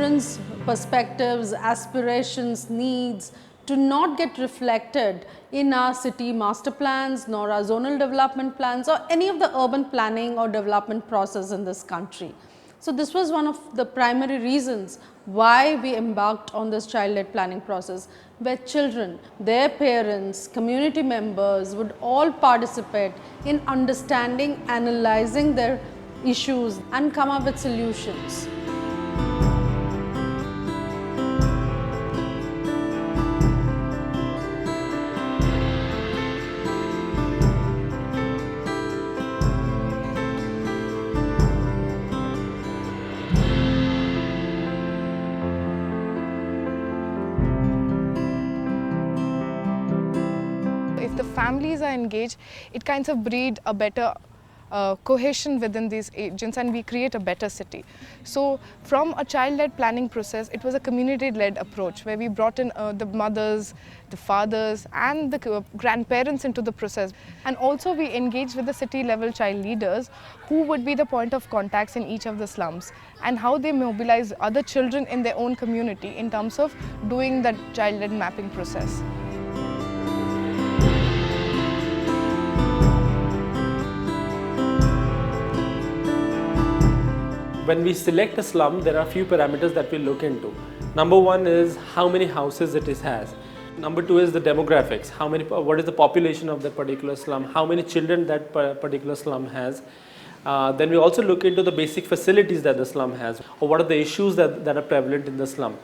children's perspectives, aspirations, needs do not get reflected in our city master plans, nor our zonal development plans, or any of the urban planning or development process in this country. So, this was one of the primary reasons why we embarked on this child-led planning process, where children, their parents, community members would all participate in understanding, analyzing their issues and come up with solutions. If the families are engaged, it kinds of breed a better cohesion within these agents, and we create a better city. So from a child-led planning process, it was a community-led approach where we brought in the mothers, the fathers and the grandparents into the process. And also we engaged with the city-level child leaders who would be the point of contacts in each of the slums, and how they mobilize other children in their own community in terms of doing that child-led mapping process. When we select a slum, there are a few parameters that we look into. Number one is how many houses it has. Number two is the demographics. What is the population of that particular slum? How many children that particular slum has? Then we also look into the basic facilities that the slum has, or what are the issues that are prevalent in the slum.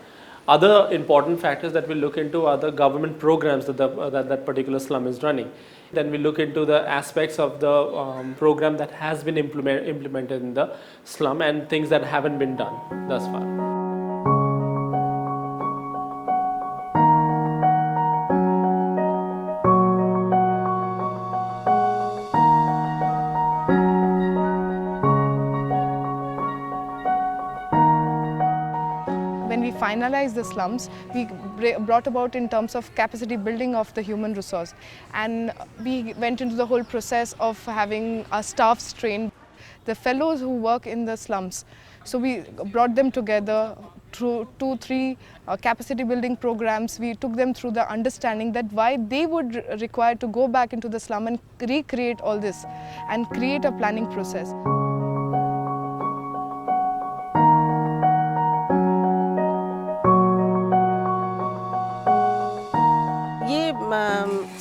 Other important factors that we look into are the government programs that that particular slum is running. Then we look into the aspects of the program that has been implemented in the slum and things that haven't been done thus far. When we finalized the slums, we brought about in terms of capacity building of the human resource, and we went into the whole process of having our staffs trained, the fellows who work in the slums. So we brought them together through 2-3 capacity building programs. We took them through the understanding that why they would require to go back into the slum and recreate all this and create a planning process.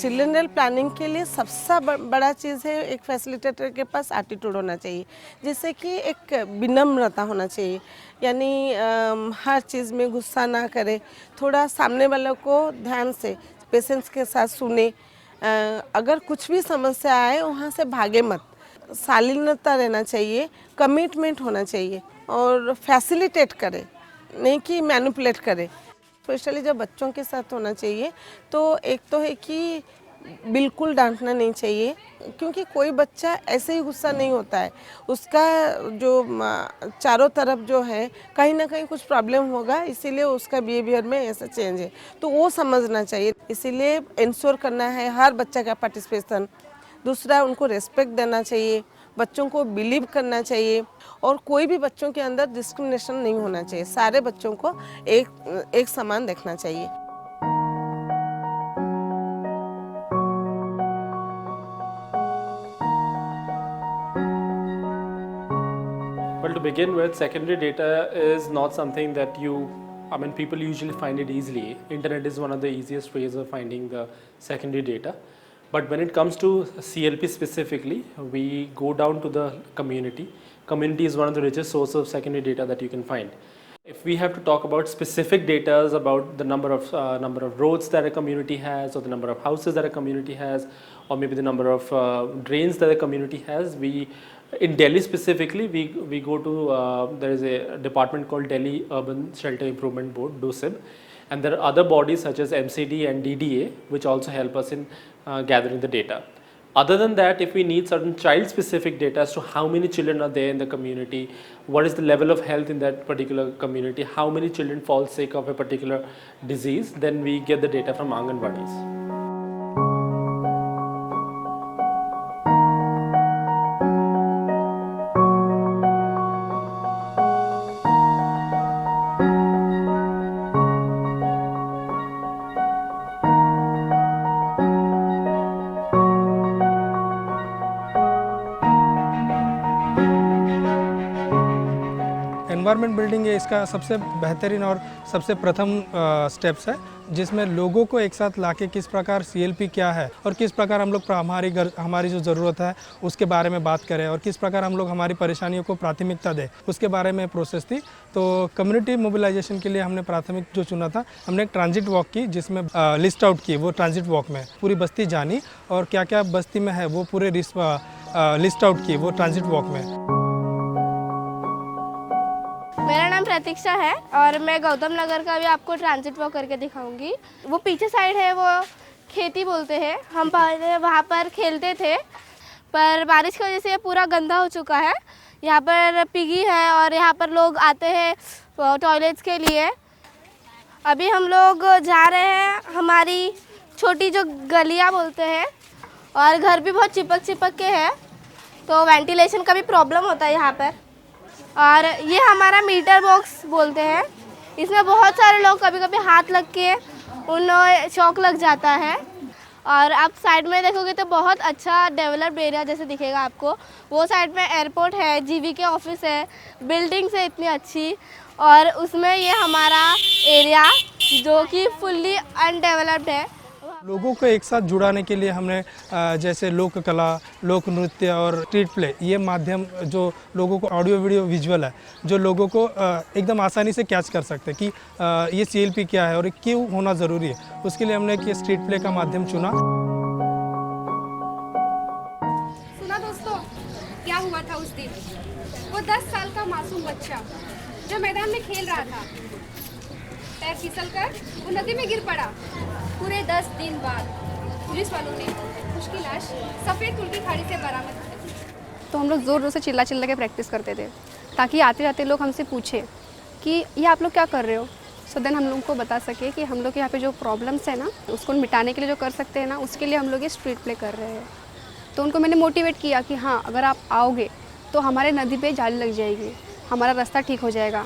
चिल्ड्रनल planning के लिए सबसे बड़ा चीज़ है एक facilitator के पास attitude होना चाहिए, जिससे कि एक विनम्रता होना चाहिए, यानी हर चीज़ में गुस्सा ना करे, थोड़ा सामने वालों को ध्यान से पेशेंस के साथ सुने, अगर कुछ भी समस्या आए वहाँ से भागे मत, शालीनता रहना चाहिए, कमिटमेंट होना चाहिए और फैसिलिटेट करे, नहीं कि मैनिपुलेट करे। स्पेशली जब बच्चों के साथ होना चाहिए तो एक तो है कि बिल्कुल डांटना नहीं चाहिए, क्योंकि कोई बच्चा ऐसे ही गुस्सा नहीं होता है, उसका जो चारों तरफ जो है कहीं ना कहीं कुछ प्रॉब्लम होगा, इसीलिए उसका बिहेवियर में ऐसा चेंज है, तो वो समझना चाहिए। इसीलिए इंश्योर करना है हर बच्चा का पार्टिसिपेशन। दूसरा, उनको रेस्पेक्ट देना चाहिए, बच्चों को बिलीव करना चाहिए, और कोई भी बच्चों के अंदर डिस्क्रिमिनेशन नहीं होना चाहिए, सारे बच्चों को एक समान देखना चाहिए। Well, to begin with, secondary data is not something that people usually find it easily. Internet is one of the easiest ways of finding the secondary data. But when it comes to CLP specifically, we go down to the community. Community is one of the richest sources of secondary data that you can find. If we have to talk about specific data about the number of roads that a community has, or the number of houses that a community has, or maybe the number of drains that a community has, in Delhi specifically, we go to there is a department called Delhi Urban Shelter Improvement Board, DOSIB, and there are other bodies such as MCD and DDA which also help us in gathering the data. Other than that, if we need certain child-specific data as to how many children are there in the community, what is the level of health in that particular community, how many children fall sick of a particular disease, then we get the data from Anganwadis. Environment building ये इसका सबसे बेहतरीन और सबसे प्रथम steps है, जिसमें लोगों को एक साथ लाके किस प्रकार CLP क्या है और किस प्रकार हम लोग हमारी जो ज़रूरत है उसके बारे में बात करें और किस प्रकार हम लोग हमारी परेशानियों को प्राथमिकता दें, उसके बारे में प्रोसेस थी। तो कम्युनिटी मोबिलाइजेशन के लिए हमने प्राथमिक जो चुना था, हमने एक ट्रांजिट वॉक की जिसमें लिस्ट आउट की। वो ट्रांजिट वॉक में पूरी बस्ती जानी और क्या क्या बस्ती में है वो पूरे लिस्ट आउट की वो ट्रांजिट वॉक में। मेरा नाम प्रतीक्षा है और मैं गौतम नगर का भी आपको ट्रांजिट वॉक करके दिखाऊंगी। वो पीछे साइड है, वो खेती बोलते हैं। हम पहले वहाँ पर खेलते थे, पर बारिश की वजह से ये पूरा गंदा हो चुका है। यहाँ पर पिगी है और यहाँ पर लोग आते हैं टॉयलेट्स के लिए। अभी हम लोग जा रहे हैं हमारी छोटी जो गलियाँ बोलते हैं, और घर भी बहुत चिपक के है, तो वेंटिलेशन का भी प्रॉब्लम होता है यहाँ पर। और ये हमारा मीटर बॉक्स बोलते हैं। इसमें बहुत सारे लोग कभी कभी हाथ लग के उन्हें शौक लग जाता है। और आप साइड में देखोगे तो बहुत अच्छा डेवलप्ड एरिया जैसे दिखेगा आपको। वो साइड में एयरपोर्ट है, जीवी के ऑफिस है, बिल्डिंग्स है इतनी अच्छी, और उसमें ये हमारा एरिया जो कि फुल्ली अनडेवलप्ड है। लोगों को एक साथ जुड़ाने के लिए हमने जैसे लोक कला, लोक नृत्य और स्ट्रीट प्ले, ये माध्यम जो लोगों को ऑडियो वीडियो विजुअल है, जो लोगों को एकदम आसानी से कैच कर सकते हैं कि ये CLP क्या है और क्यों होना ज़रूरी है। उसके लिए हमने एक स्ट्रीट प्ले का माध्यम चुना। सुना दोस्तों, क्या हुआ था उस दिन? वो 10 साल का मासूम बच्चा जो मैदान में खेल रहा था, पैर फिसलकर वो नदी में गिर पड़ा। पूरे 10 दिन बाद पुलिस वालों ने उसकी लाश सफ़ेद कुल की खाड़ी से बरामद की। तो हम लोग ज़ोर ज़ोर से चिल्ला के प्रैक्टिस करते थे, ताकि आते जाते लोग हमसे पूछे कि ये आप लोग क्या कर रहे हो। सो देन हम लोग को बता सके कि हम लोग यहाँ पे जो प्रॉब्लम्स है ना, उसको मिटाने के लिए जो कर सकते हैं ना, उसके लिए हम लोग ये स्ट्रीट प्ले कर रहे हैं। तो उनको मैंने मोटिवेट किया कि हाँ, अगर आप आओगे तो हमारे नदी पे जाली लग जाएगी, हमारा रास्ता ठीक हो जाएगा,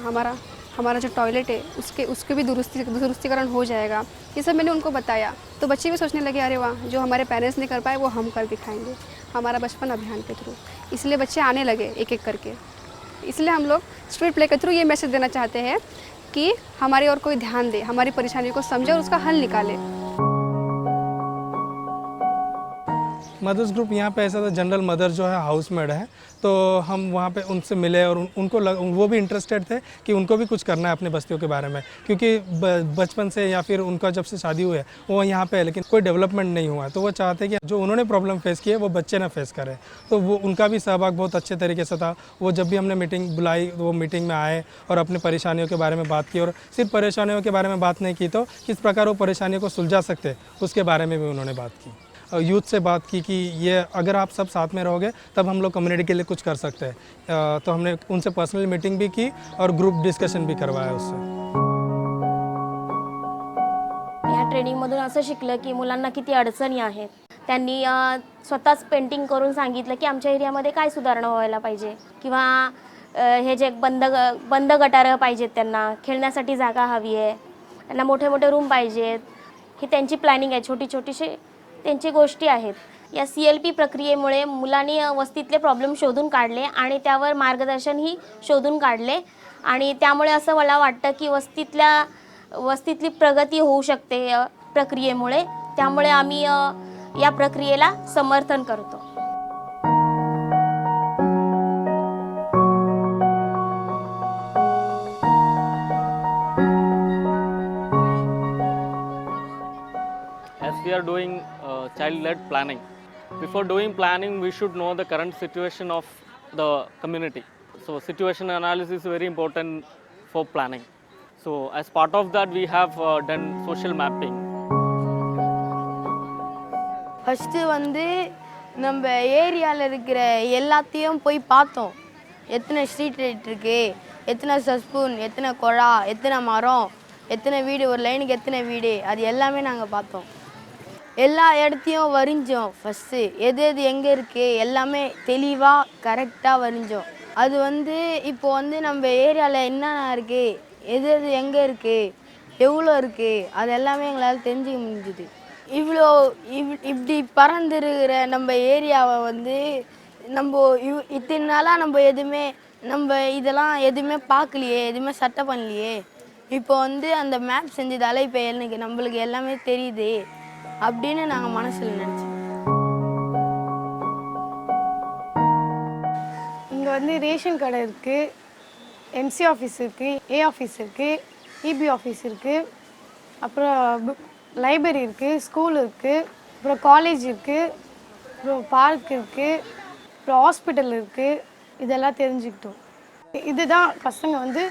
हमारा जो टॉयलेट है उसके भी दुरुस्तीकरण हो जाएगा। ये सब मैंने उनको बताया। तो बच्चे भी सोचने लगे, अरे वाह, जो हमारे पेरेंट्स नहीं कर पाए वो हम कर दिखाएंगे, हमारा बचपन अभियान के थ्रू। इसलिए बच्चे आने लगे एक एक करके। इसलिए हम लोग स्ट्रीट प्ले के थ्रू ये मैसेज देना चाहते हैं कि हमारी और कोई ध्यान दे, हमारी परेशानियों को समझे और उसका हल निकाले। मदर्स ग्रुप यहाँ पे ऐसा था, जनरल मदर जो है हाउसमेड है, तो हम वहाँ पे उनसे मिले और वो भी इंटरेस्टेड थे कि उनको भी कुछ करना है अपने बस्तियों के बारे में, क्योंकि बचपन से या फिर उनका जब से शादी हुई है वो यहाँ पे है, लेकिन कोई डेवलपमेंट नहीं हुआ है। तो वो चाहते हैं कि जो उन्होंने प्रॉब्लम फेस की है वो बच्चे ना फेस करें। तो वो उनका भी सहभाग बहुत अच्छे तरीके से था। वो जब भी हमने मीटिंग बुलाई, वो मीटिंग में आए और अपनी परेशानियों के बारे में बात की, और सिर्फ परेशानियों के बारे में बात नहीं की, तो किस प्रकार वो परेशानियों को सुलझा सकते उसके बारे में भी उन्होंने बात की। यूथ से बात की कि ये अगर आप सब साथ में रहोगे तब हम लोग कम्युनिटी के लिए कुछ कर सकते हैं। तो हमने उनसे पर्सनली मीटिंग भी की और ग्रुप डिस्कशन भी करवाया उससे। या ट्रेनिंगमधून असं शिकलं की मुलांना किती अडचणी आहेत। त्यांनी स्वतःच पेंटिंग करून सांगितलं की आमच्या एरियामध्ये काय सुधारणा व्हायला पाहिजे, किंवा हे जे बंद गटारं पाहिजेत, त्यांना खेळण्यासाठी जागा हवी आहे, त्यांना मोठे मोठे रूम पाहिजेत, ही त्यांची प्लॅनिंग आहे। छोटी छोटीशी त्यांची गोष्टी आहेत। या CLP प्रक्रियेमुळे मुलांनी वस्तीतले प्रॉब्लेम शोधून काढले आणि त्यावर मार्गदर्शनही शोधून काढले, आणि त्यामुळे असं मला वाटतं की वस्तीतली प्रगती होऊ शकते प्रक्रियेमुळे। त्यामुळे आम्ही या प्रक्रियेला समर्थन करतो। As we are doing child-led planning, before doing planning we should know the current situation of the community. So situation analysis is very important for planning. So as part of that we have done social mapping. First வந்து நம்ம ஏரியாவில் இருக்கிற எல்லாத்தையும் போய் பார்த்தோம். எத்தனை street light இருக்குது, எத்தனை சஸ்பூன், எத்தனை குழா, எத்தனை மரம், எத்தனை வீடு, ஒரு லைனுக்கு எத்தனை வீடு, அது எல்லாமே நாங்கள் பார்த்தோம். எல்லா இடத்தையும் வரைஞ்சோம். ஃபஸ்ட்டு எது எது எங்கே இருக்குது எல்லாமே தெளிவாக கரெக்டாக வரைஞ்சோம். அது வந்து இப்போது வந்து நம்ம ஏரியாவில் என்னென்ன இருக்குது, எது எது எங்கே இருக்குது, எவ்வளோ இருக்குது, அது எல்லாமே எங்களால் தெரிஞ்சுக்க முடிஞ்சுது. இப்படி பறந்துருக்கிற நம்ம ஏரியாவை வந்து நம்ம இத்தனை நாளாக நம்ம எதுவுமே நம்ம இதெல்லாம் எதுவுமே பார்க்கலையே, எதுவுமே சட்டை பண்ணலையே, இப்போ வந்து அந்த மேப் செஞ்சதால இப்போ எனக்கு நம்மளுக்கு எல்லாமே தெரியுது அப்படின்னு நாங்கள் மனசில் நினச்சோம். இங்கே வந்து ரேஷன் கடை இருக்குது, எம்சி ஆஃபீஸ் இருக்குது, ஏ ஆஃபீஸ் இருக்குது, இபி ஆஃபீஸ் இருக்குது, அப்புறம் லைப்ரரி இருக்குது, ஸ்கூல் இருக்குது, அப்புறம் காலேஜ் இருக்குது, அப்புறம் பார்க் இருக்குது, அப்புறம் ஹாஸ்பிட்டல் இருக்குது. இதெல்லாம் தெரிஞ்சுக்கிட்டோம். இதுதான் பசங்க வந்து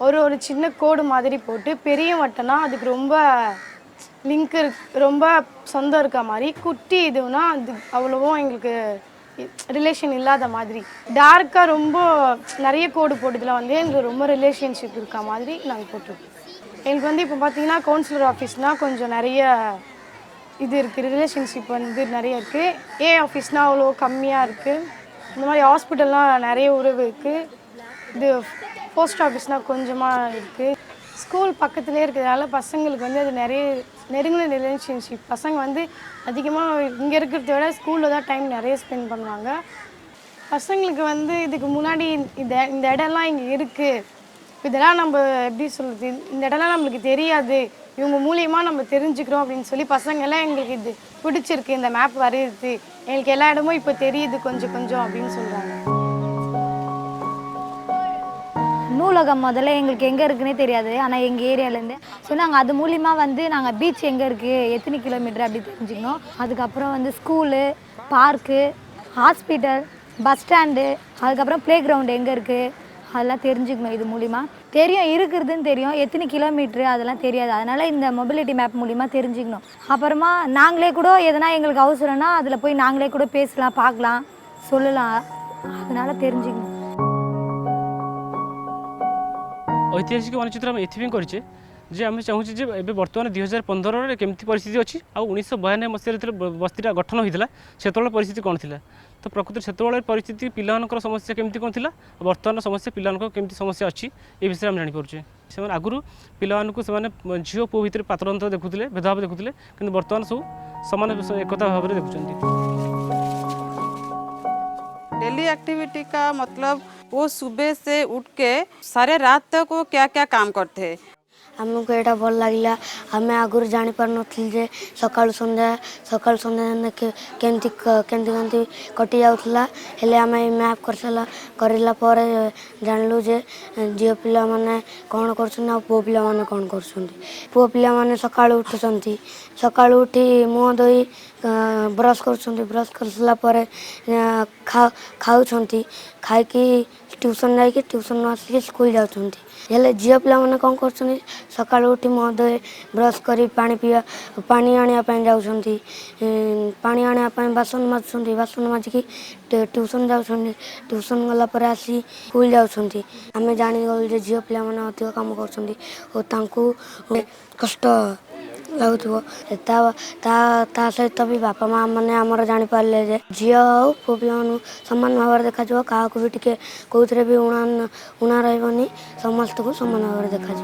ஒரு சின்ன கோடு மாதிரி போட்டு பெரிய வட்டம்னா அதுக்கு ரொம்ப லிங்க் ரொம்ப சொந்தம் இருக்க மாதிரி, குட்டி இதுனா அது அவ்வளோவும் எங்களுக்கு ரிலேஷன் இல்லாத மாதிரி, டார்க்காக ரொம்ப நிறைய கோடு போட்டதில் வந்து எங்களுக்கு ரொம்ப ரிலேஷன்ஷிப் இருக்க மாதிரி நாங்கள் போட்டிருக்கோம். எங்களுக்கு வந்து இப்போ பார்த்தீங்கன்னா கவுன்சிலர் ஆஃபீஸ்னால் கொஞ்சம் நிறைய இது இருக்குது, ரிலேஷன்ஷிப் வந்து நிறைய இருக்குது. ஏ ஆஃபீஸ்னால் அவ்வளோ கம்மியாக இருக்குது. இந்த மாதிரி ஹாஸ்பிட்டல்லாம் நிறைய உறவு இருக்குது. இது போஸ்ட் ஆஃபீஸ்னால் கொஞ்சமாக இருக்குது. ஸ்கூல் பக்கத்துலேயே இருக்கிறதுனால பசங்களுக்கு வந்து அது நிறைய நெருங்கின ரிலேஷன்ஷிப். பசங்க வந்து அதிகமாக இங்கே இருக்கிறத விட ஸ்கூலில் தான் டைம் நிறைய ஸ்பெண்ட் பண்ணுவாங்க. பசங்களுக்கு வந்து இதுக்கு முன்னாடி இந்த இடம்லாம் இங்கே இருக்குது, இதெல்லாம் நம்ம எப்படி சொல்கிறது, இந்த இடம்லாம் நம்மளுக்கு தெரியாது, இவங்க மூலியமாக நம்ம தெரிஞ்சுக்கிறோம் அப்படின்னு சொல்லி பசங்கள்லாம் எங்களுக்கு இது பிடிச்சிருக்கு, இந்த மேப் வரையுது, எங்களுக்கு எல்லா இடமும் இப்போ தெரியுது கொஞ்சம் கொஞ்சம் அப்படின்னு சொல்கிறாங்க. நூலகம் முதல்ல எங்களுக்கு எங்கே இருக்குன்னே தெரியாது, ஆனால் எங்கள் ஏரியாவிலேருந்து ஸோ நாங்கள் அது மூலிமா வந்து நாங்கள் பீச் எங்கே இருக்குது, எத்தனை கிலோமீட்டர் அப்படி தெரிஞ்சுக்கணும். அதுக்கப்புறம் வந்து school, park, hospital, bus stand, அதுக்கப்புறம் ப்ளே கிரவுண்டு எங்கே இருக்குது அதெல்லாம் தெரிஞ்சுக்கணும். இது மூலிமா தெரியும், இருக்கிறதுன்னு தெரியும், எத்தனை கிலோமீட்ரு அதெல்லாம் தெரியாது. அதனால் இந்த மொபிலிட்டி மேப் மூலிமா தெரிஞ்சுக்கணும். அப்புறமா நாங்களே கூட எதனா எங்களுக்கு அவசரம்னா அதில் போய் நாங்களே கூட பேசலாம், பார்க்கலாம், சொல்லலாம், அதனால் தெரிஞ்சுக்கணும். ऐतिहासिक मानचित्र आम एथि करे जे आम चाहूँ जे ए बर्तमान 2015 केमती परिस्थिति अच्छी आ 1992 मसीह बस्तीटा गठन होता से परिस्थिति कौन थी तो प्रकृति से परिस्थिति पिलानकर समस्या केमती कौन थी बर्तमान समस्या पिलानकर केमती समस्या अच्छी ये विषय आम जानीपे से आगुरी पिलाମାନଙ୍କୁ ସେମାନେ ଝିଅ ପୁଅ ଭିତରେ ପାତରଅନ୍ତର ଦେଖୁଥିଲେ, ଭେଦଭାବ ଦେଖୁଥିଲେ, କିନ୍ତୁ ବର୍ତ୍ତମାନ ସବୁ ସମାନ ଏକତା ଭାବରେ ଦେଖୁଛନ୍ତି। डेली एक्टिविटी का मतलब वो सुबह से उठ के सारे रात तक वो क्या क्या काम करते हैं। हमको यहाँ भल लगे, आम आगुरी जापर नी सका सन्ध्या केमती कटि जाऊला, आम मैप कर जानलु जे झील पिला माने कौन कर पुओ पिला माने कौन कर पुओ पिला माने सका उठुंट सका उठी मुँह धोई ब्रश ब्रश कर सारापर खाऊँ खाई ट्यूशन जाकि ट्यूशन आसिक स्कूल जाऊँच हेल्ले झील पिला माने कौन कर सका उठी मुँह धोई ब्रश कर पानी पीवा पानी आने जाऊँच पानी आने बासन माजुंट बासन माजिकी ट्यूशन जाऊँच ट्यूशन गलापर आसी स्कूल जाऊँच आम जानीगलु जे झील पिला माने अधिक काम कर कष्ट लगुव ता सहित भी बापा माँ मैंने आमर जापारे जे झील हो पुओ पिला सामान भाव में देखा क्या भी टे कौन भी उणा रही समस्त को सामान भाव में देखा।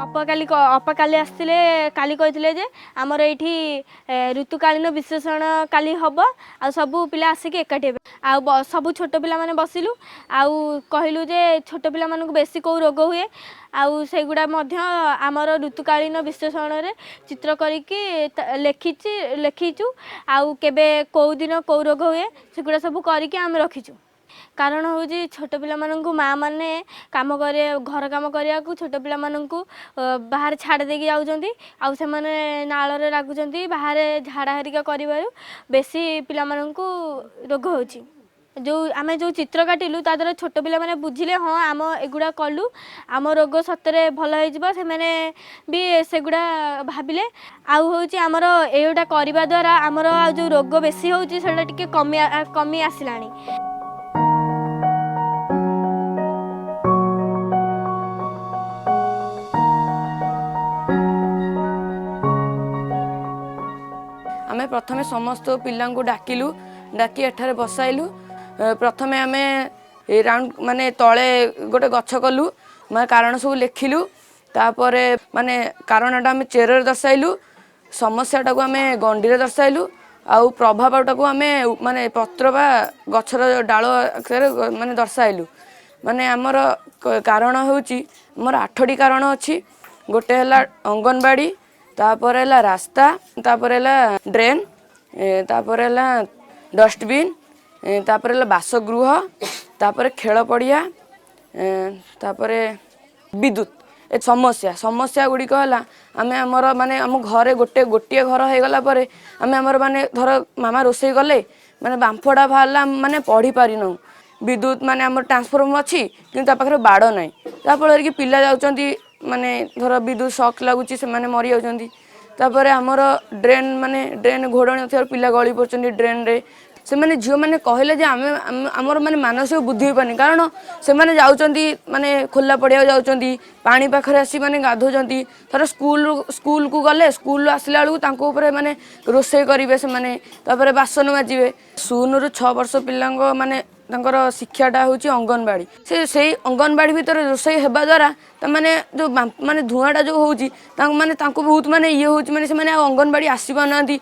अपा काली आसते काली कहते जे आमर ये ऋतुकालीन विश्लेषण काली हम आ सबू पिला आसिक एकाठी आ सबू छोट पिला माने बसिलु आउ कहलु जे छोट पिला मानक बेसी कौ रोग हुए आउ सेगुड़ा मध्य आमर ऋतुकालीन विश्लेषण रे चित्र करिकी लेखिचु आउ केबे कौ दिन कौ रोग हुए सेगुड़ा सब करिकी आम रखिचु। कारण हूँ छोट पिला माँ मैंने काम कर घर कम करने को छोट पिला बाहर छाड़ देकी जाऊँच आउ से नाल लगुंट बाहर झाड़ा हरिका कर बेसी पिला रोग हो जो आम जो चित्र काटिलु ता द्वारा छोट पिला माने बुझिले हाँ आम एगुड़ा कलु आम रोग सतरे भल हो मैंने भी सेगुड़ा भाविले आउ हूँ आमर एटा करने द्वारा आमर जो रोग बेसी होची सेटा टिके कमी आसिलानी। आमे प्रथमे समस्त पिला डाकिलु डाकी एठारे बसाइलु प्रथमे आमे राउंड माने तले गोटे गछ कलु माने कारण सब लिखिलु तापरे माने कारणटा आमे चेयर दर्शाइलु समस्याटा को आमे गंडी दर्शाइलु आउ प्रभावटाକୁ ଆମେ ମାନେ ପତ୍ର ବା ଗଛର ଡାଳ ଆକାରରେ ମାନେ ଦର୍ଶାଇଲୁ। ମାନେ ଆମର କାରଣ ହେଉଛି ଆମର 8ଟି କାରଣ ଅଛି। ଗୋଟେ ହେଲା ଅଙ୍ଗନବାଡ଼ି, ତାପରେ ହେଲା ରାସ୍ତା, ତାପରେ ହେଲା ଡ୍ରେନ୍, ତାପରେ ହେଲା ଡଷ୍ଟବିନ୍, ତାପରେ ହେଲା ବାସଗୃହ, ତାପରେ ଖେଳ ପଡ଼ିଆ, ତାପରେ ବିଦ୍ୟୁତ। ଏ ସମସ୍ୟା ଗୁଡ଼ିକ ହେଲା ଆମେ ଆମର ମାନେ ଆମ ଘରେ ଗୋଟିଏ ଘର ହେଇଗଲା ପରେ ଆମେ ଆମର ମାନେ ଧର ମାମା ରୋଷେଇ କଲେ ମାନେ ବାମ୍ଫଟା ବାହାରିଲା ମାନେ ପଢ଼ି ପାରିନାହୁଁ। ବିଦ୍ୟୁତ ମାନେ ଆମର ଟ୍ରାନ୍ସଫର୍ମର ଅଛି କିନ୍ତୁ ତା ପାଖରେ ବାଡ଼ ନାହିଁ, ଯାହାଫଳରେ କି ପିଲା ଯାଉଛନ୍ତି ମାନେ ଧର ବିଦ୍ୟୁତ ସକ୍ ଲାଗୁଛି ସେମାନେ ମରିଯାଉଛନ୍ତି। ତାପରେ ଆମର ଡ୍ରେନ୍ ଘୋଡ଼ଣି ନଥିବାରୁ ପିଲା ଗଳି ପଡ଼ୁଛନ୍ତି ଡ୍ରେନ୍ରେ। ସେମାନେ ଝିଅମାନେ କହିଲେ ଯେ ଆମର ମାନେ ମାନସିକ ବୁଦ୍ଧି ହୋଇପାରୁନି, କାରଣ ସେମାନେ ଯାଉଛନ୍ତି ମାନେ ଖୋଲା ପଡ଼ିଆକୁ ଯାଉଛନ୍ତି, ପାଣି ପାଖରେ ଆସି ମାନେ ଗାଧୋଉଛନ୍ତି। ଧର ସ୍କୁଲକୁ ଗଲେ ସ୍କୁଲରୁ ଆସିଲା ବେଳକୁ ତାଙ୍କ ଉପରେ ମାନେ ରୋଷେଇ କରିବେ ସେମାନେ, ତାପରେ ବାସନ ମାଜିବେ। 0ରୁ 6 ବର୍ଷ ପିଲାଙ୍କ ମାନେ ତାଙ୍କର ଶିକ୍ଷାଟା ହେଉଛି ଅଙ୍ଗନବାଡ଼ି। ସେଇ ଅଙ୍ଗନବାଡ଼ି ଭିତରେ ରୋଷେଇ ହେବା ଦ୍ୱାରା ତାମାନେ ଯେଉଁ ମାନେ ଧୂଆଁଟା ଯେଉଁ ହେଉଛି ତାଙ୍କୁ ବହୁତ ମାନେ ଇଏ ହେଉଛି, ମାନେ ସେମାନେ ଆଉ ଅଙ୍ଗନବାଡ଼ି ଆସିପାରୁନାହାନ୍ତି।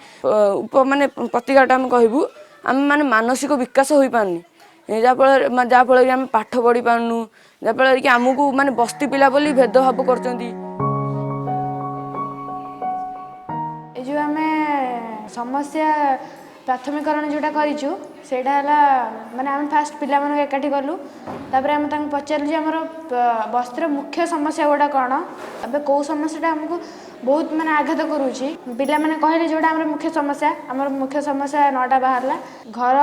ମାନେ ପ୍ରତିକାରଟା ଆମେ କହିବୁ ଆମେ ମାନେ ମାନସିକ ବିକାଶ ହୋଇପାରୁନି, ଯାହାଫଳରେ କି ଆମେ ପାଠ ପଢ଼ି ପାରୁନୁ, ଯାହାଫଳରେ କି ଆମକୁ ମାନେ ବସ୍ତି ପିଲା ବୋଲି ଭେଦଭାବ କରୁଛନ୍ତି। ଏ ଯେଉଁ ଆମେ ସମସ୍ୟା ପ୍ରାଥମିକରଣ ଯେଉଁଟା କରିଛୁ ସେଇଟା ହେଲା ମାନେ ଆମେ ଫାଷ୍ଟ ପିଲାମାନଙ୍କୁ ଏକାଠି କଲୁ, ତାପରେ ଆମେ ତାଙ୍କୁ ପଚାରିଲୁ ଯେ ଆମର ବସ୍ତିର ମୁଖ୍ୟ ସମସ୍ୟା ଗୁଡ଼ା କ'ଣ, ଏବେ କେଉଁ ସମସ୍ୟାଟା ଆମକୁ ବହୁତ ମାନେ ଆଘାତ କରୁଛି। ପିଲାମାନେ କହିଲେ ଯେଉଁଟା ଆମର ମୁଖ୍ୟ ସମସ୍ୟା 9ଟା ବାହାରିଲା। ଘର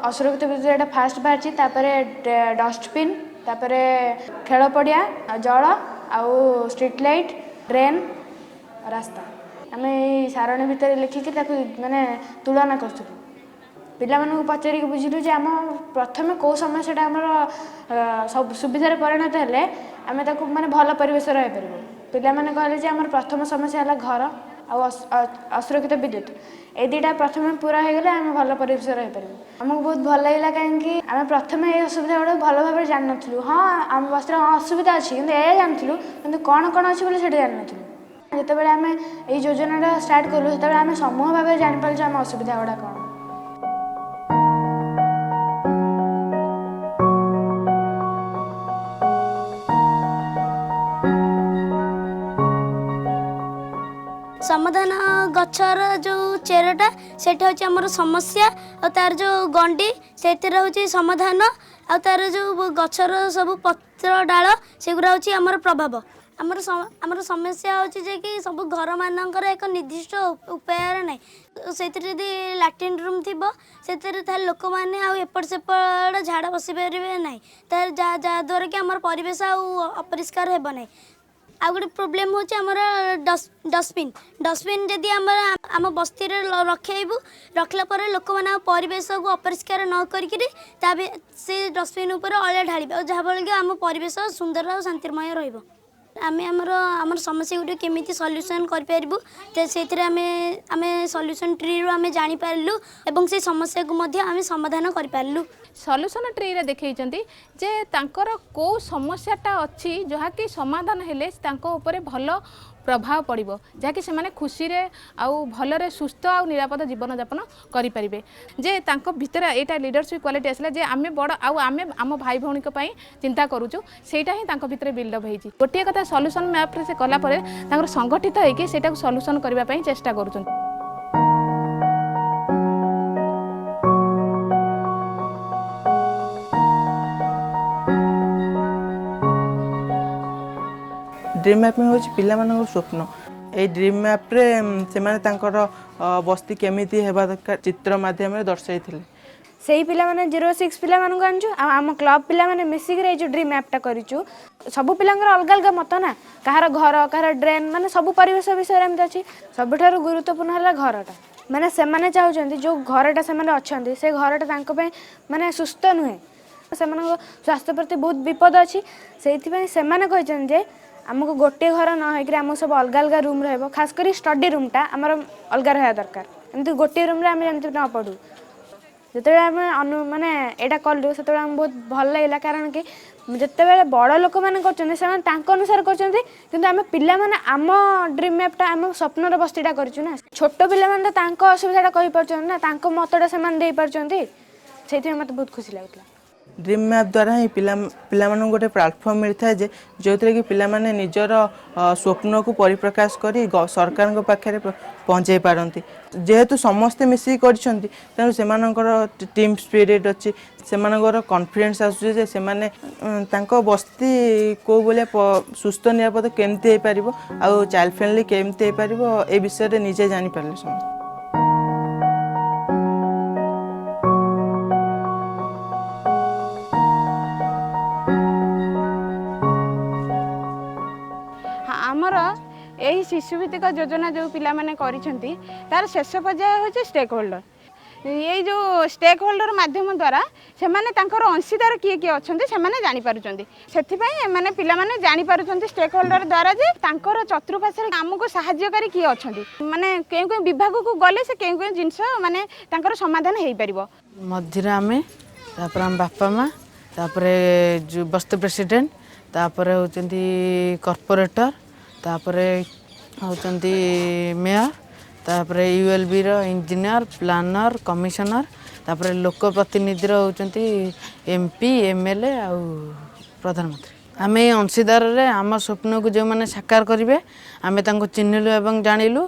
ଅସୁରକ୍ଷିତ ବିଦ୍ୟୁତ ଏଇଟା ଫାଷ୍ଟ ବାହାରିଛି, ତାପରେ ଡଷ୍ଟବିନ୍, ତାପରେ ଖେଳ ପଡ଼ିଆ, ଜଳ ଆଉ ଷ୍ଟ୍ରିଟ୍ ଲାଇଟ୍, ଡ୍ରେନ୍, ରାସ୍ତା। ଆମେ ଏଇ ସାରଣୀ ଭିତରେ ଲେଖିକି ତାକୁ ମାନେ ତୁଳନା କରୁଥିଲୁ। ପିଲାମାନଙ୍କୁ ପଚାରିକି ବୁଝିଲୁ ଯେ ଆମ ପ୍ରଥମେ କେଉଁ ସମସ୍ୟାଟା ଆମର ସବୁ ସୁବିଧାରେ ପରିଣତ ହେଲେ ଆମେ ତାକୁ ମାନେ ଭଲ ପରିବେଶ ରହିପାରିବୁ। ପିଲାମାନେ କହିଲେ ଯେ ଆମର ପ୍ରଥମ ସମସ୍ୟା ହେଲା ଘର ଆଉ ଅସୁରକ୍ଷିତ ବିଦ୍ୟୁତ। ଏଇ ଦୁଇଟା ପ୍ରଥମେ ପୁରା ହେଇଗଲେ ଆମେ ଭଲ ପରିବେଶ ରହିପାରିବୁ। ଆମକୁ ବହୁତ ଭଲ ଲାଗିଲା, କାହିଁକି ଆମେ ପ୍ରଥମେ ଏଇ ଅସୁବିଧା ଗୁଡ଼ାକୁ ଭଲ ଭାବରେ ଜାଣିନଥିଲୁ। ହଁ ଆମ ବସ୍ତିରେ ଅସୁବିଧା ଅଛି କିନ୍ତୁ ଏଇଆ ଜାଣିଥିଲୁ, କିନ୍ତୁ କ'ଣ ଅଛି ବୋଲି ସେଇଟା ଜାଣିନଥିଲୁ। ଯେତେବେଳେ ଆମେ ଏଇ ଯୋଜନାଟା ଷ୍ଟାର୍ଟ କଲୁ ସେତେବେଳେ ଆମେ ସମୂହ ଭାବରେ ଜାଣିପାରିଲୁ ଯେ ଆମ ଅସୁବିଧା ଗୁଡ଼ା କ'ଣ। ସମାଧାନ ଗଛର ଯେଉଁ ଚେରଟା ସେଇଟା ହେଉଛି ଆମର ସମସ୍ୟା, ଆଉ ତାର ଯେଉଁ ଗଣ୍ଡି ସେଥିରେ ହେଉଛି ସମାଧାନ, ଆଉ ତାର ଯେଉଁ ଗଛର ସବୁ ପତ୍ର ଡାଳ ସେଗୁଡ଼ା ହେଉଛି ଆମର ପ୍ରଭାବ। ଆମର ସମସ୍ୟା ହେଉଛି ଯେ କି ସବୁ ଘରମାନଙ୍କର ଏକ ନିର୍ଦ୍ଦିଷ୍ଟ ଉପାୟରେ ନାହିଁ। ସେଥିରେ ଯଦି ଲାଟ୍ରିନ୍ ରୁମ୍ ଥିବ ସେଥିରେ ତାହେଲେ ଲୋକମାନେ ଆଉ ଏପଟ ସେପଟ ଝାଡ଼ା ବସିପାରିବେ ନାହିଁ, ତାହେଲେ ଯାହାଦ୍ୱାରା କି ଆମର ପରିବେଶ ଆଉ ଅପରିଷ୍କାର ହେବ ନାହିଁ। ଆଉ ଗୋଟେ ପ୍ରୋବ୍ଲେମ୍ ହେଉଛି ଆମର ଡଷ୍ଟବିନ୍ ଯଦି ଆମ ବସ୍ତିରେ ରଖିଲା ପରେ ଲୋକମାନେ ଆଉ ପରିବେଶକୁ ଅପରିଷ୍କାର ନ କରିକିରି ସେ ଡଷ୍ଟବିନ୍ ଉପରେ ଅଳିଆ ଢାଳିବେ, ଆଉ ଯାହାଫଳରେ କି ଆମ ପରିବେଶ ସୁନ୍ଦର ଆଉ ଶାନ୍ତିମୟ ରହିବ। ଆମେ ଆମର ସମସ୍ୟା ଗୁଡ଼ିକ କେମିତି ସଲ୍ୟୁସନ୍ କରିପାରିବୁ ସେଥିରେ ଆମେ ସଲ୍ୟୁସନ୍ ଟ୍ରିରୁ ଆମେ ଜାଣିପାରିଲୁ ଏବଂ ସେ ସମସ୍ୟାକୁ ମଧ୍ୟ ଆମେ ସମାଧାନ କରିପାରିଲୁ। ସଲ୍ୟୁସନ୍ ଟ୍ରିରେ ଦେଖେଇଛନ୍ତି ଯେ ତାଙ୍କର କେଉଁ ସମସ୍ୟାଟା ଅଛି ଯାହାକି ସମାଧାନ ହେଲେ ତାଙ୍କ ଉପରେ ଭଲ ପ୍ରଭାବ ପଡ଼ିବ, ଯାହାକି ସେମାନେ ଖୁସିରେ ଆଉ ଭଲରେ ସୁସ୍ଥ ଆଉ ନିରାପଦ ଜୀବନଯାପନ କରିପାରିବେ। ଯେ ତାଙ୍କ ଭିତରେ ଏଇଟା ଲିଡରସିପ୍ କ୍ୱାଲିଟି ଆସିଲା ଯେ ଆମେ ବଡ଼ ଆଉ ଆମେ ଆମ ଭାଇ ଭଉଣୀଙ୍କ ପାଇଁ ଚିନ୍ତା କରୁଛୁ, ସେଇଟା ହିଁ ତାଙ୍କ ଭିତରେ ବିଲ୍ଡଅପ୍ ହେଇଛି। ଗୋଟିଏ କଥା ସଲ୍ୟୁସନ୍ ମ୍ୟାପ୍ରେ ସେ କଲା ପରେ ତାଙ୍କର ସଂଗଠିତ ହେଇକି ସେଇଟାକୁ ସଲ୍ୟୁସନ୍ କରିବା ପାଇଁ ଚେଷ୍ଟା କରୁଛନ୍ତି। ड्रीम मैपिंग हूँ पिलामानଙ୍କର स्वप्न। ये ड्रीम मैप्रे से बस्ती केमिति हेबा दरकार चित्र माध्यम दर्शाई से पिला माने 06 पिला मानू आनछु आम क्लब पिला माने मिसिक रे जो ड्रीम मैपटा करिछु सब पिलांगर अलग अलग मत ना कहार घर कहार ड्रेन माने सब परिवेश विषय एमती अछि। सबठारु गुरुत्वपूर्ण हला घरटा माने से माने चाहुचंती जो घरटा से माने अछंती से घरटा तांको पे माने सुस्थ नुहे से माने स्वास्थ्य प्रति बहुत विपद अछि। सेथि पय से माने कहचन जे आमको गोटे घर न होइकरी आम सब अलग अलग रूम रहबो खास करी स्टडी रूमटा हमर अलग रहा दरकार एमती गोटे रूम रे आम जेमती न पढू ଯେତେବେଳେ ଆମେ ମାନେ ଏଇଟା କଲୁ ସେତେବେଳେ ଆମକୁ ବହୁତ ଭଲ ଲାଗିଲା କାରଣ କି ଯେତେବେଳେ ବଡ଼ ଲୋକମାନେ କରୁଛନ୍ତି ସେମାନେ ତାଙ୍କ ଅନୁସାରେ କରୁଛନ୍ତି କିନ୍ତୁ ଆମେ ପିଲାମାନେ ଆମ ଡ୍ରିମ୍ ମ୍ୟାପ୍ଟା ଆମ ସ୍ୱପ୍ନର ବସ୍ତିଟା କରିଛୁ ନା ଛୋଟ ପିଲାମାନେ ତ ତାଙ୍କ ଅସୁବିଧାଟା କହିପାରୁଛନ୍ତି ନା ତାଙ୍କ ମତଟା ସେମାନେ ଦେଇପାରୁଛନ୍ତି ସେଇଥିପାଇଁ ମୋତେ ବହୁତ ଖୁସି ଲାଗୁଥିଲା। ड्रीम मैप द्वारा ही पिलामानंकु गोटे प्लाटफर्म मिलता है जो कि पिलामाने निजर स्वप्न को परिप्रकाश करी सरकार पाखे पहुँचाई पारती जेहेतु समस्ते मिसिक करछंती तेणु सेमानकर टीम स्पिरिट अच्छी सेमानकर कॉन्फिडेंस आसुचे से माने तांको बस्ती को बोले सुस्थ निरापद केमती हो पारिबो आ चाइल्ड फ्रेंडली केमती हो पारिबो ए विषय रे निजे जानि पारले समस्त। आमर यही शिशुभित्तिक योजना जो पिलामाने करिसेंती तार शेष पर्याय होचे स्टेक होल्डर ये जो स्टेक होल्डर माध्यम द्वारा से माने तांकर अंशीदार किए किए अच्छे से जानी पारुचंती से माने पिलामाने जानी पारुचंती स्टेक होल्डर द्वारा जे तांकर चतुर्पार्श्वे आमको सहायकारी किए अच्छे माने केउ केउ विभाग को गले से केउ केउ जिनस माने तांकर समाधान हो पारिबो मध्य आमे तापर हम बापा माँ तापर जो बस्ती प्रेसिडेंट तापर होचंती कॉर्पोरेटर तापर होचंती मेयर तापर यूएलबी रो इंजीनियर प्लानर कमिशनर तापर लोक प्रतिनिधि रो होचंती एमपी एमएलए आ प्रधानमंत्री आम ये अंशीदार रे आम स्वप्न को जो मैंने साकार करेंगे आम चिन्हलु एवं जानिलु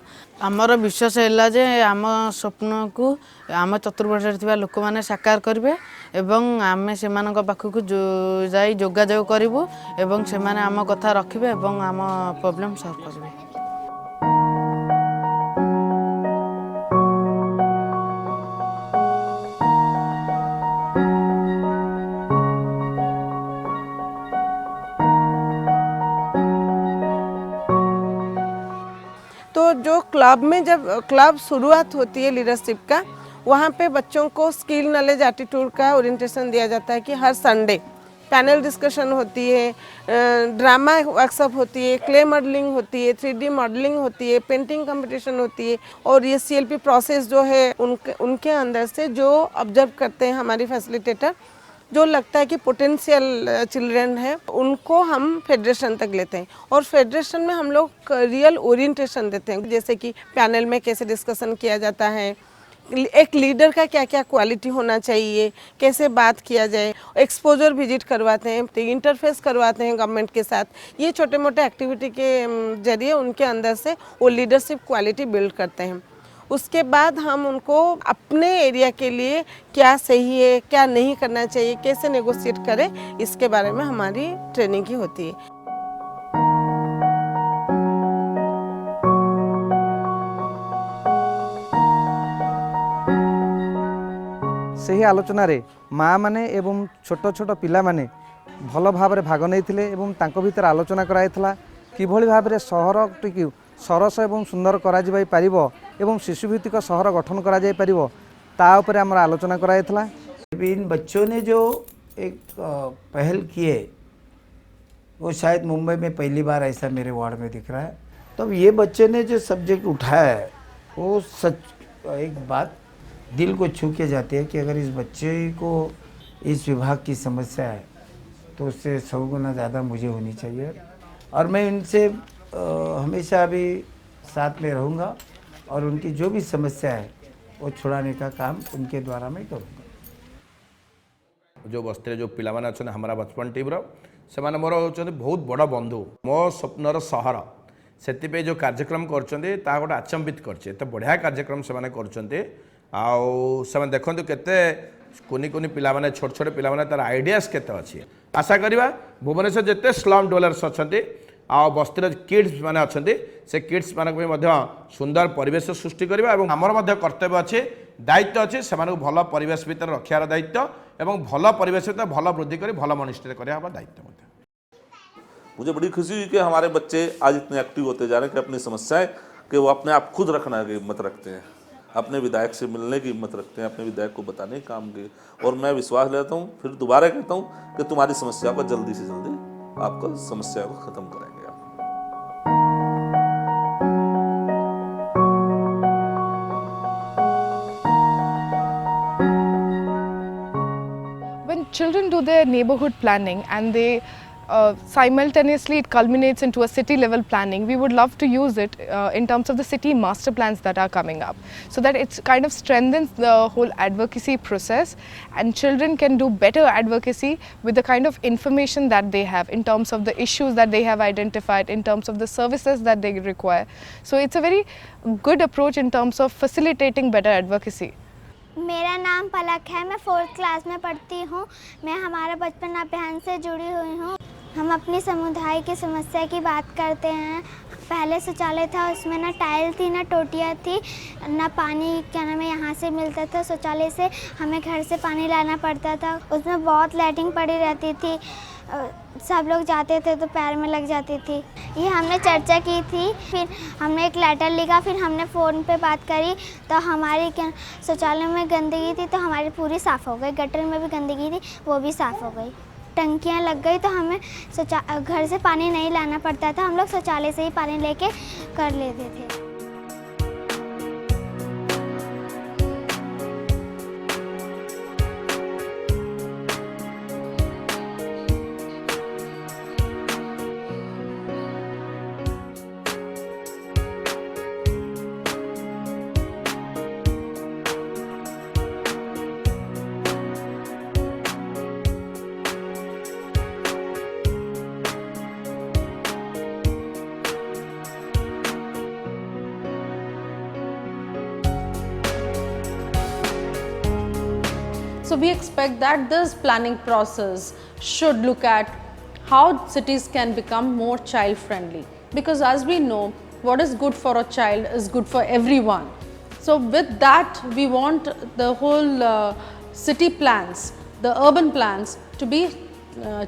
आमर विश्वास है जे आम स्वप्न को आम चतुर्पार्श्वे थिबा लोक मैंने साकार करेंगे एवं आम से पाखक जाई जोगाजोग करूँ एवं से आम कथा रखिबे एवं आम प्रॉब्लम सॉल्व करेंगे। तो जो क्लब में जब क्लब शुरुआत होती है लीडरशिप का वहाँ पे बच्चों को स्किल नॉलेज एटीट्यूड का ओरिएंटेशन दिया जाता है कि हर संडे पैनल डिस्कशन होती है, ड्रामा वर्कशॉप होती है, क्ले मॉडलिंग होती है, 3D मॉडलिंग होती है, पेंटिंग कंपटीशन होती है और ये CLP प्रोसेस जो है उनके अंदर से जो ऑब्जर्व करते हैं हमारी फैसिलिटेटर जो लगता है कि पोटेंशियल चिल्ड्रन है उनको हम फेडरेशन तक लेते हैं और फेडरेशन में हम लोग रियल ओरिएंटेशन देते हैं जैसे कि पैनल में कैसे डिस्कशन किया जाता है, एक लीडर का क्या क्या क्वालिटी होना चाहिए, कैसे बात किया जाए, एक्सपोजर विजिट करवाते हैं, इंटरफेस करवाते हैं गवर्नमेंट के साथ। ये छोटे मोटे एक्टिविटी के जरिए उनके अंदर से वो लीडरशिप क्वालिटी बिल्ड करते हैं। उसके बाद हम उनको अपने एरिया के लिए क्या सही है क्या नहीं करना चाहिए कैसे नेगोशिएट करें इसके बारे में हमारी ट्रेनिंग की होती है। सही आलोचन रे माँ माने एवं छोट छोट पिला माने भल भाव में भाग नहीं एवं तांको भीतर आलोचना कराइथला किभली भाव में सहर टी सरस एवं सुंदर करा जाई पारिबो एवं शिशुभित्तिक सहर गठन करा जाई पारिबो ता ऊपर आमर आलोचना कराइथला। इन बच्चों ने जो एक पहल की है वो शायद मुंबई में पहली बार ऐसा मेरे वार्ड में दिख रहा है। तो ये बच्चे ने जो सब्जेक्ट उठाया है वो सच एक बात दिल को छू के जाती है कि अगर इस बच्चे को इस विभाग की समस्या है तो उससे 100 गुना ज़्यादा मुझे होनी चाहिए और मैं इनसे हमेशा भी साथ में रहूँगा और उनकी जो भी समस्या है वो छुड़ाने का काम उनके द्वारा मैं करूँगा। जो बस्ती जो पिला माने अच्छा हमारा बचपन टीम्र से मोर होती बहुत बड़ बंधु मो स्वप्नर सहर से जो कार्यक्रम कर गोटे आचंबित कर बढ़िया कार्यक्रम से कर देखो केते कुनी कुनी पिला माने छोट छोट पिला माने तार आइडियाज केते अच्छी आशा करवा भुवनेश्वर जिते स्लम डवेलपर्स अच्छा आ बस्तीर किड्स माने अच्छा से किड्स मानक सुंदर परिवेश सृष्टि करवा और आमर कर्तव्य अच्छे दायित्व अच्छे से भल परिवेश भितर रखार दायित्व और भल परिवेश भीतर भल वृद्धि कर भल मनिष्ठ करवा दायित्व। मुझे बड़ी खुशी हुई कि हमारे बच्चे आज इतने एक्टिव होते जा रहे हैं कि अपनी समस्याएं कि वो अपने आप खुद रखने की हिम्मत रखते हैं, अपने विधायक से मिलने की हिम्मत रखते हैं, अपने विधायक को बताने के काम के। और मैं विश्वास लेता हूँ फिर दोबारा कहता हूँ कि तुम्हारी समस्या को जल्दी से जल्दी आपका समस्या को ख़त्म करेंगे। आप children do their neighborhood planning and they simultaneously it culminates into a city level planning, we would love to use it in terms of the city master plans that are coming up, so that it kind of strengthens the whole advocacy process and children can do better advocacy with the kind of information that they have in terms of the issues that they have identified, in terms of the services that they require. So it's a very good approach in terms of facilitating better advocacy. मेरा नाम पलक है, मैं 4th class में पढ़ती हूँ। मैं हमारा बचपन अभियान से जुड़ी हुई हूँ। हम अपनी समुदाय की समस्या की बात करते हैं। पहले शौचालय था, उसमें ना टाइल थी ना टोटियाँ थी ना पानी क्या नाम है यहाँ से मिलता था। शौचालय से हमें घर से पानी लाना पड़ता था, उसमें बहुत लैट्रिन पड़ी रहती थी, सब लोग जाते थे तो पैर में लग जाती थी। ये हमने चर्चा की थी, फिर हमने एक लेटर लिखा, फिर हमने फ़ोन पे बात करी तो हमारी शौचालय में गंदगी थी तो हमारी पूरी साफ़ हो गई, गटर में भी गंदगी थी वो भी साफ़ हो गई, टंकियाँ लग गई तो हमें घर से पानी नहीं लाना पड़ता था, हम लोग शौचालय से ही पानी लेके कर लेते थे। So we expect that this planning process should look at how cities can become more child friendly, because as we know, what is good for a child is good for everyone. So with that, we want the whole city plans, the urban plans to be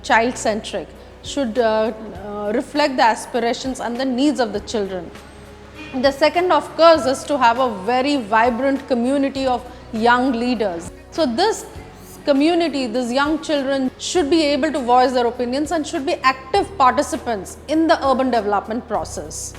child centric, should reflect the aspirations and the needs of the children. The second, of course, is to have a very vibrant community of young leaders. So this community, these young children should be able to voice their opinions and should be active participants in the urban development process.